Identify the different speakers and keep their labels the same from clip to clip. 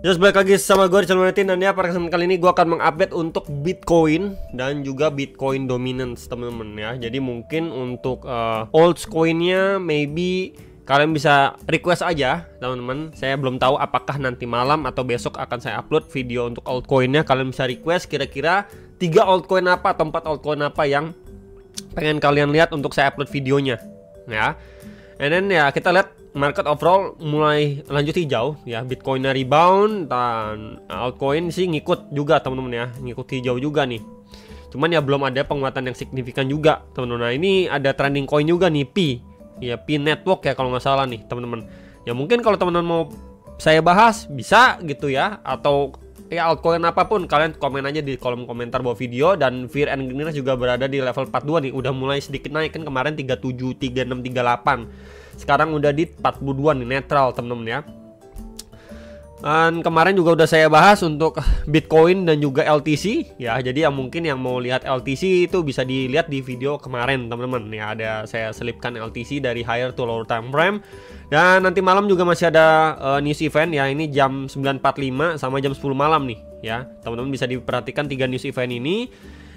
Speaker 1: Just balik lagi sama gue di channel Martin. Dan ya pada kesempatan kali ini gue akan mengupdate untuk Bitcoin dan juga Bitcoin dominance teman-teman ya. Jadi mungkin untuk altcoinnya maybe kalian bisa request aja teman-teman. Saya belum tahu apakah nanti malam atau besok akan saya upload video untuk altcoinnya. Kalian bisa request kira-kira 3 altcoin apa atau 4 altcoin apa yang pengen kalian lihat untuk saya upload videonya ya. And then ya kita lihat market overall mulai lanjut hijau ya, Bitcoinnya rebound dan altcoin sih ngikut juga teman-teman ya, ngikut hijau juga nih. Cuman ya belum ada penguatan yang signifikan juga teman-teman. Nah ini ada trending coin juga nih, Pi ya, Pi Network ya kalau nggak salah nih teman-teman. Ya mungkin kalau teman-teman mau saya bahas bisa gitu ya, atau ya altcoin apapun kalian komen aja di kolom komentar bawah video. Dan Fear and Greenness juga berada di level 42 nih, udah mulai sedikit naik kan, kemarin 37, 36, 38. Sekarang udah di 42 nih, netral temen-temen ya. Dan kemarin juga udah saya bahas untuk Bitcoin dan juga LTC ya. Jadi yang mungkin yang mau lihat LTC itu bisa dilihat di video kemarin teman-teman ya. Ada saya selipkan LTC dari higher to lower time frame. Dan nanti malam juga masih ada news event ya. Ini jam 9.45 sama jam 10 malam nih ya. Teman-teman bisa diperhatikan 3 news event ini.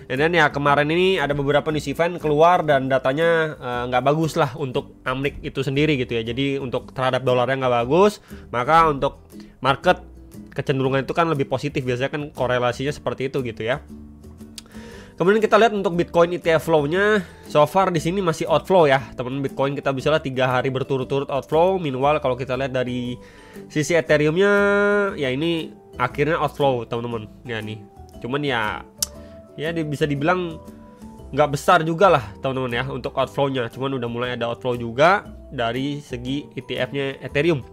Speaker 1: Dan ya kemarin ini ada beberapa news event keluar dan datanya nggak bagus lah untuk Amrik itu sendiri gitu ya. Jadi untuk terhadap dolarnya nggak bagus, maka untuk market kecenderungan itu kan lebih positif, biasanya kan korelasinya seperti itu gitu ya. Kemudian kita lihat untuk Bitcoin ETF flow-nya, so far di sini masih outflow ya teman-teman. Bitcoin kita bisa lihat 3 hari berturut-turut outflow. Meanwhile kalau kita lihat dari sisi Ethereum-nya ya ini akhirnya outflow teman-teman ya nih. Cuman ya bisa dibilang nggak besar juga lah teman-teman ya untuk outflow-nya. Cuman udah mulai ada outflow juga dari segi ETF-nya Ethereum.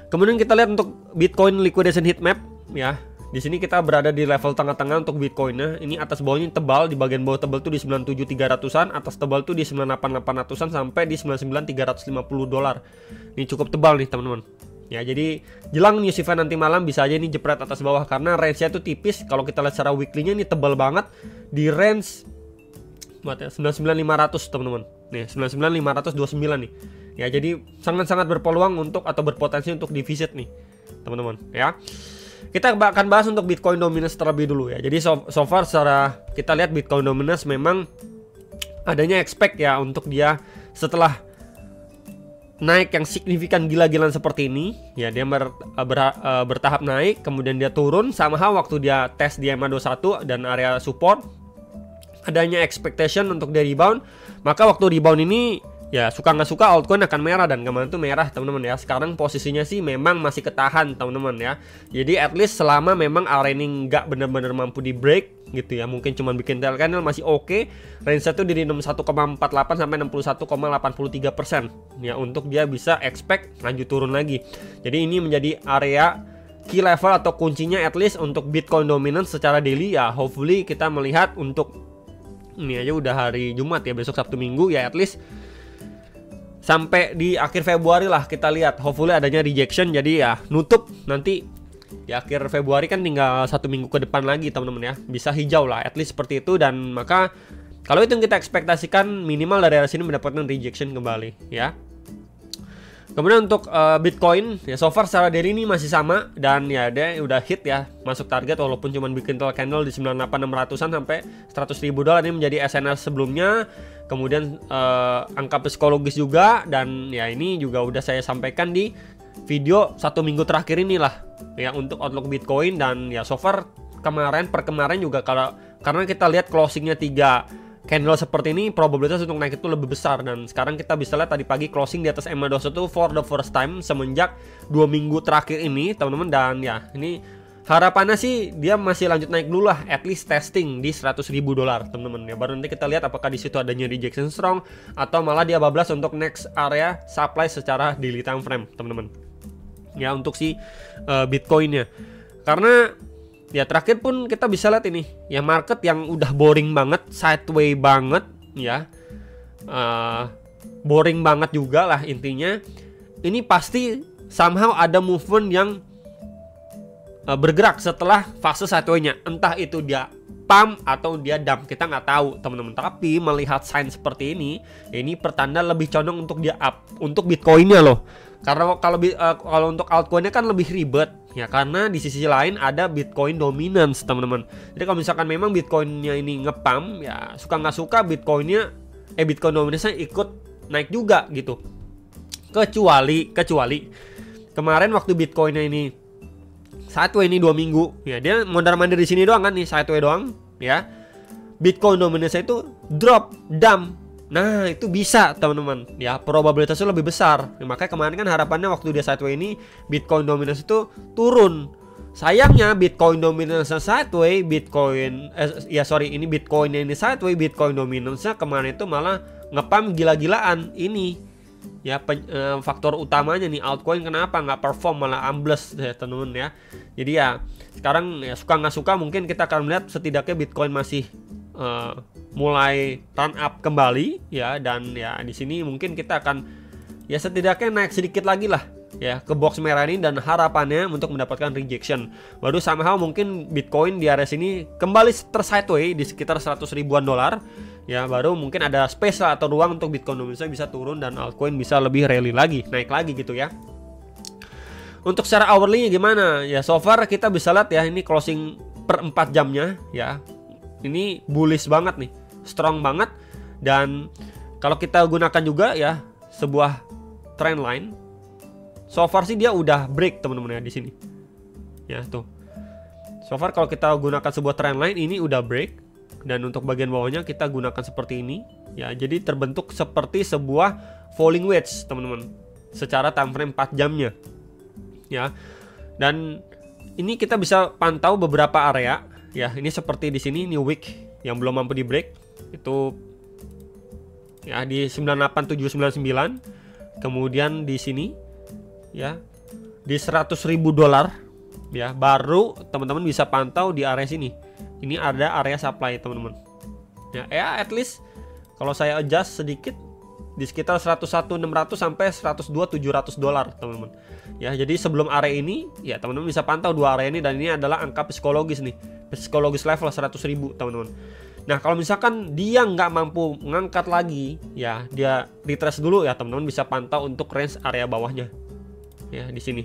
Speaker 1: Kemudian kita lihat untuk Bitcoin liquidation heatmap ya. Di sini kita berada di level tengah-tengah untuk Bitcoinnya. Ini atas bawahnya tebal, di bagian bawah tebal tuh di 97.300-an, atas tebal tuh di 98.800-an sampai di 99.350 dolar. Ini cukup tebal nih teman-teman. Ya, jadi jelang news event nanti malam bisa aja ini jepret atas bawah karena range-nya itu tipis. Kalau kita lihat secara weekly-nya ini tebal banget di range 99.500 teman-teman. Nih, 99.529 nih. Ya, jadi sangat-sangat berpeluang untuk atau berpotensi untuk divisit nih, teman-teman, ya. Kita akan bahas untuk Bitcoin dominance terlebih dulu ya. Jadi so far secara kita lihat Bitcoin dominance memang adanya expect ya untuk dia setelah naik yang signifikan gila-gilaan seperti ini ya, dia bertahap naik, kemudian dia turun somehow waktu dia tes di EMA21 dan area support, adanya expectation untuk dia rebound. Maka waktu rebound ini ya suka nggak suka altcoin akan merah, dan kemarin tuh merah teman-teman ya. Sekarang posisinya sih memang masih ketahan teman-teman ya. Jadi at least selama memang area ini nggak benar-benar mampu di break gitu ya, mungkin cuma bikin tail candle masih oke. Range itu di 61,48 sampai 61,83% ya, untuk dia bisa expect lanjut turun lagi. Jadi ini menjadi area key level atau kuncinya at least untuk Bitcoin dominance secara daily ya. Hopefully kita melihat untuk ini aja udah hari Jumat ya, besok Sabtu Minggu ya, at least sampai di akhir Februari lah kita lihat. Hopefully adanya rejection, jadi ya nutup nanti di akhir Februari kan tinggal 1 minggu ke depan lagi teman-teman ya, bisa hijau lah at least seperti itu. Dan maka kalau itu yang kita ekspektasikan minimal dari area sini mendapatkan rejection kembali ya. Kemudian untuk Bitcoin ya so far secara daily ini masih sama, dan ya dia udah hit ya, masuk target walaupun cuma bikin tail candle di 98.600-an sampai 100.000 dolar. Ini menjadi SNL sebelumnya. Kemudian angka psikologis juga, dan ya ini juga udah saya sampaikan di video 1 minggu terakhir inilah ya untuk outlook Bitcoin. Dan ya so far per kemarin juga karena kita lihat closingnya 3 candle seperti ini, probabilitas untuk naik itu lebih besar. Dan sekarang kita bisa lihat tadi pagi closing di atas EMA21 for the first time semenjak 2 minggu terakhir ini teman-teman. Dan ya ini harapannya sih dia masih lanjut naik dulu lah, at least testing di 100.000 dolar teman-teman ya. Baru nanti kita lihat apakah di situ adanya rejection strong atau malah dia bablas untuk next area supply secara daily time frame teman-teman ya untuk si Bitcoinnya. Karena ya terakhir pun kita bisa lihat ini ya, market yang udah boring banget, sideways banget ya, boring banget juga lah intinya. Ini pasti somehow ada movement yang bergerak setelah fase sideways-nya, entah itu dia pump atau dia dump, kita nggak tahu teman-teman. Tapi melihat sign seperti ini pertanda lebih condong untuk dia up untuk Bitcoinnya loh. Karena kalau untuk altcoinnya kan lebih ribet Ya karena di sisi lain ada Bitcoin dominance teman-teman. Jadi kalau misalkan memang Bitcoinnya ini ngepam, ya suka nggak suka Bitcoin dominance-nya ikut naik juga gitu. Kecuali kemarin waktu Bitcoinnya ini sideways ini 2 minggu, ya dia mondar-mandir di sini doang kan nih, sideways doang, ya. Bitcoin dominance itu dump. Nah itu bisa teman-teman, ya probabilitasnya lebih besar. Makanya kemarin kan harapannya waktu dia sideways ini Bitcoin dominance itu turun. Sayangnya Bitcoin dominance sideways, Bitcoinnya ini sideways, Bitcoin dominance kemarin itu malah ngepam gila-gilaan. Ini ya faktor utamanya nih, altcoin kenapa nggak perform, malah ambles ya teman-teman ya. Jadi ya sekarang ya suka nggak suka mungkin kita akan melihat setidaknya Bitcoin masih mulai run up kembali ya, dan ya di sini mungkin kita akan ya setidaknya naik sedikit lagi lah ya ke box merah ini, dan harapannya untuk mendapatkan rejection baru somehow mungkin Bitcoin di area sini kembali tersideways di sekitar 100 ribuan dolar ya, baru mungkin ada space lah atau ruang untuk Bitcoin dominance bisa turun dan altcoin bisa lebih rally lagi, naik lagi gitu ya. Untuk secara hourly gimana ya, so far kita bisa lihat ya ini closing per 4 jamnya ya, ini bullish banget nih, strong banget. Dan kalau kita gunakan juga ya sebuah trend line, so far sih dia udah break teman-teman ya di sini. Ya tuh. So far kalau kita gunakan sebuah trend line ini udah break, dan untuk bagian bawahnya kita gunakan seperti ini ya. Jadi terbentuk seperti sebuah falling wedge teman-teman secara time frame 4 jamnya. Ya. Dan ini kita bisa pantau beberapa area. Ya, ini seperti di sini new wick yang belum mampu di break itu ya di 98799. Kemudian di sini ya di 100.000 dolar ya, baru teman-teman bisa pantau di area sini. Ini ada area supply teman-teman. Ya, at least kalau saya adjust sedikit di sekitar 101.600 sampai 102.700 dolar teman-teman. Ya, jadi sebelum area ini ya teman-teman bisa pantau dua area ini, dan ini adalah angka psikologis nih. Psikologis level 100.000 teman-teman. Nah kalau misalkan dia nggak mampu mengangkat lagi ya, dia retrace dulu ya teman-teman, bisa pantau untuk range area bawahnya ya di sini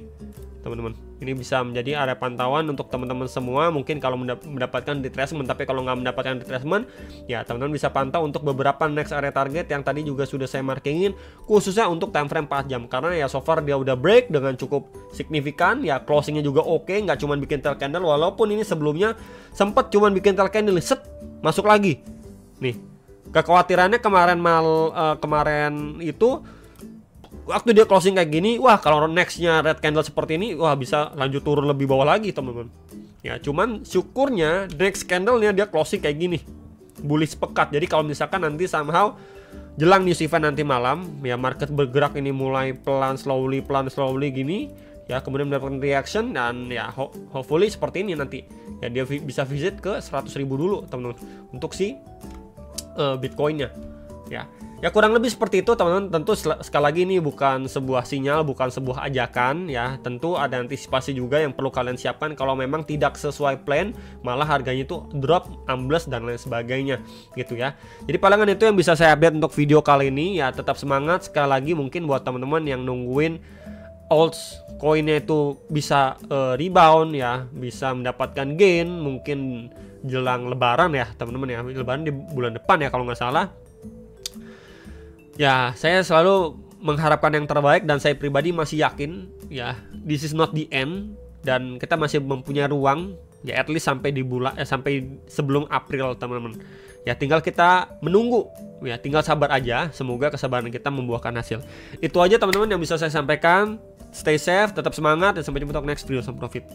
Speaker 1: teman-teman. Ini bisa menjadi area pantauan untuk teman-teman semua. Mungkin kalau mendapatkan retracement, tapi kalau nggak mendapatkan retracement ya teman-teman bisa pantau untuk beberapa next area target yang tadi juga sudah saya markingin, khususnya untuk time frame 4 jam, karena ya so far dia udah break dengan cukup signifikan ya, closingnya juga oke, nggak cuma bikin tail candle, walaupun ini sebelumnya sempat cuma bikin tail candle set masuk lagi nih. Kekhawatirannya kemarin itu waktu dia closing kayak gini, wah kalau nextnya red candle seperti ini, wah bisa lanjut turun lebih bawah lagi teman-teman. Ya cuman syukurnya next candlenya dia closing kayak gini, bullish pekat. Jadi kalau misalkan nanti somehow jelang news event nanti malam ya, market bergerak ini mulai pelan slowly gini ya, kemudian mendapatkan reaction, dan ya hopefully seperti ini nanti ya dia bisa visit ke 100.000 dulu teman-teman untuk si Bitcoinnya ya. Ya kurang lebih seperti itu teman-teman. Tentu sekali lagi ini bukan sebuah sinyal, bukan sebuah ajakan ya. Tentu ada antisipasi juga yang perlu kalian siapkan kalau memang tidak sesuai plan, malah harganya itu drop, ambles dan lain sebagainya gitu ya. Jadi palingan itu yang bisa saya update untuk video kali ini ya. Tetap semangat sekali lagi, mungkin buat teman-teman yang nungguin altcoinnya itu bisa rebound ya, bisa mendapatkan gain mungkin jelang lebaran ya teman-teman ya. Lebaran di bulan depan ya kalau nggak salah. Ya, saya selalu mengharapkan yang terbaik, dan saya pribadi masih yakin ya, this is not the end, dan kita masih mempunyai ruang ya at least sampai di sampai sebelum April teman-teman. Ya tinggal kita menunggu ya, tinggal sabar aja, semoga kesabaran kita membuahkan hasil. Itu aja teman-teman yang bisa saya sampaikan. Stay safe, tetap semangat, dan sampai jumpa untuk next video. Some profit.